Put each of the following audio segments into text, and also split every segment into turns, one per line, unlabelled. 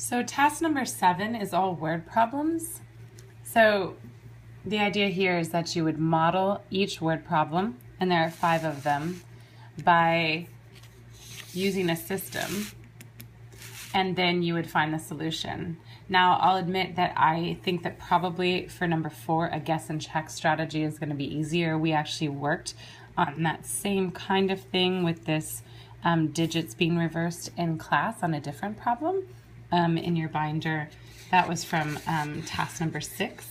So task number 7 is all word problems. So the idea here is that you would model each word problem, and there are 5 of them, by using a system, and then you would find the solution. Now, I'll admit that I think that probably for number 4, a guess and check strategy is going to be easier. We actually worked on that same kind of thing with this digits being reversed in class on a different problem in your binder. That was from task number 6.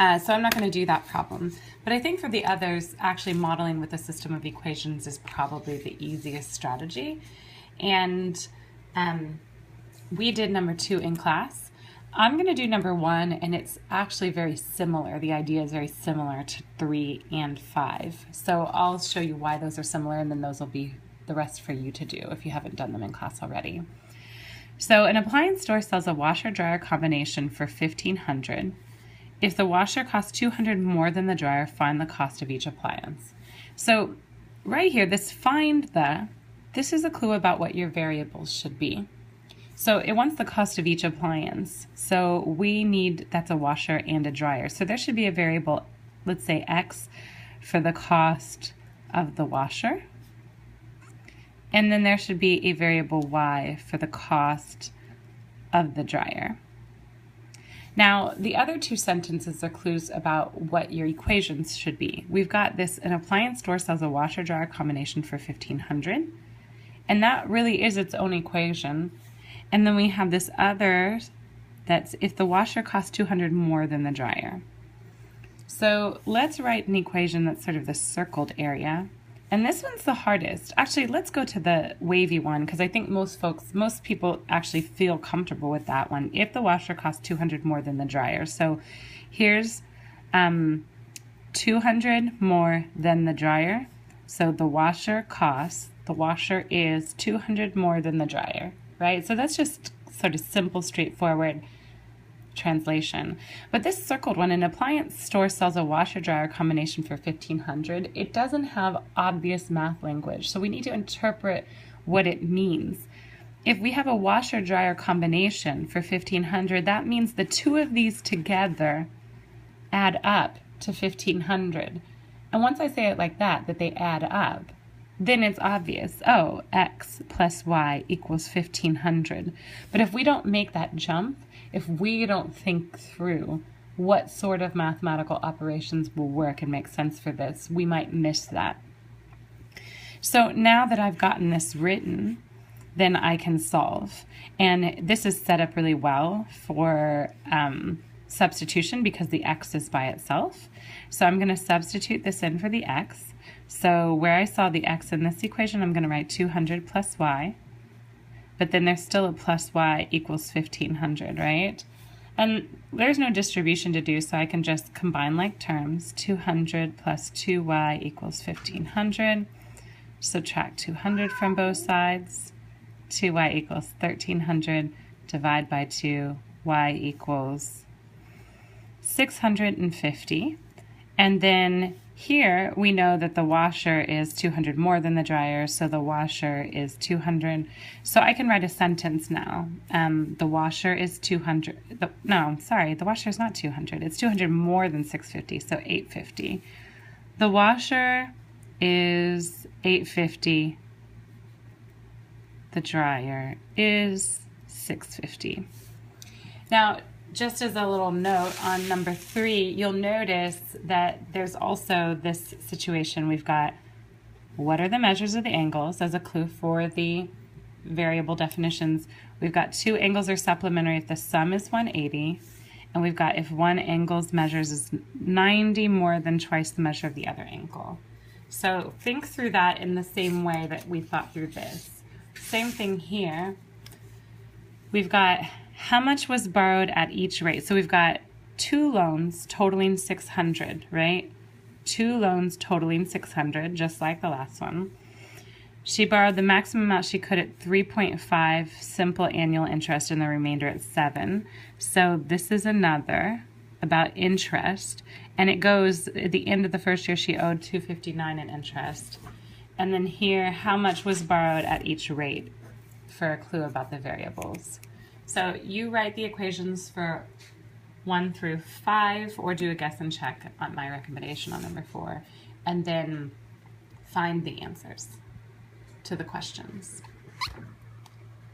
So I'm not going to do that problem. But I think for the others, actually modeling with a system of equations is probably the easiest strategy. And we did number 2 in class. I'm going to do number 1, and it's actually very similar. The idea is very similar to 3 and 5. So I'll show you why those are similar, and then those will be the rest for you to do if you haven't done them in class already. So an appliance store sells a washer-dryer combination for $1,500. If the washer costs $200 more than the dryer, find the cost of each appliance. So right here, this this is a clue about what your variables should be. So it wants the cost of each appliance. So we need, that's a washer and a dryer. So there should be a variable, let's say X, for the cost of the washer. And then there should be a variable Y for the cost of the dryer. Now, the other 2 sentences are clues about what your equations should be. We've got this: an appliance store sells a washer-dryer combination for $1,500. And that really is its own equation. And then we have this other that's if the washer costs $200 more than the dryer. So let's write an equation that's sort of the circled area. And this one's the hardest. Actually, let's go to the wavy one, because I think most people actually feel comfortable with that one. If the washer costs $200 more than the dryer. So here's $200 more than the dryer. So the washer is $200 more than the dryer, right? So that's just sort of simple, straightforward translation. But this circled one, an appliance store sells a washer-dryer combination for $1,500. It doesn't have obvious math language, so we need to interpret what it means. If we have a washer-dryer combination for $1,500, that means the 2 of these together add up to $1,500. And once I say it like that they add up, then it's obvious. Oh, X plus Y equals $1,500. But if we don't make that jump, if we don't think through what sort of mathematical operations will work and make sense for this, we might miss that. So now that I've gotten this written, then I can solve. And this is set up really well for substitution because the X is by itself. So I'm going to substitute this in for the X. So where I saw the X in this equation, I'm going to write 200 plus Y. But then there's still a plus Y equals 1,500, right? And there's no distribution to do, so I can just combine like terms. 200 plus 2Y equals 1,500. Subtract 200 from both sides. 2Y equals 1,300. Divide by 2. Y equals 650. And then here we know that the washer is 200 more than the dryer, so the washer is 200. So I can write a sentence now. The washer is 200. The washer is not 200. It's 200 more than 650, so 850. The washer is 850. The dryer is 650. Now, just as a little note on number 3, you'll notice that there's also this situation. We've got what are the measures of the angles as a clue for the variable definitions. We've got 2 angles are supplementary if the sum is 180. And we've got if one angle's measures is 90 more than twice the measure of the other angle. So think through that in the same way that we thought through this. Same thing here. We've got how much was borrowed at each rate. So we've got 2 loans totaling 600, right? 2 loans totaling 600, just like the last one. She borrowed the maximum amount she could at 3.5 simple annual interest and the remainder at 7. So this is another about interest. And it goes at the end of the first year she owed $259 in interest. And then here, how much was borrowed at each rate? for a clue about the variables. So you write the equations for 1 through 5, or do a guess and check on my recommendation on number 4, and then find the answers to the questions.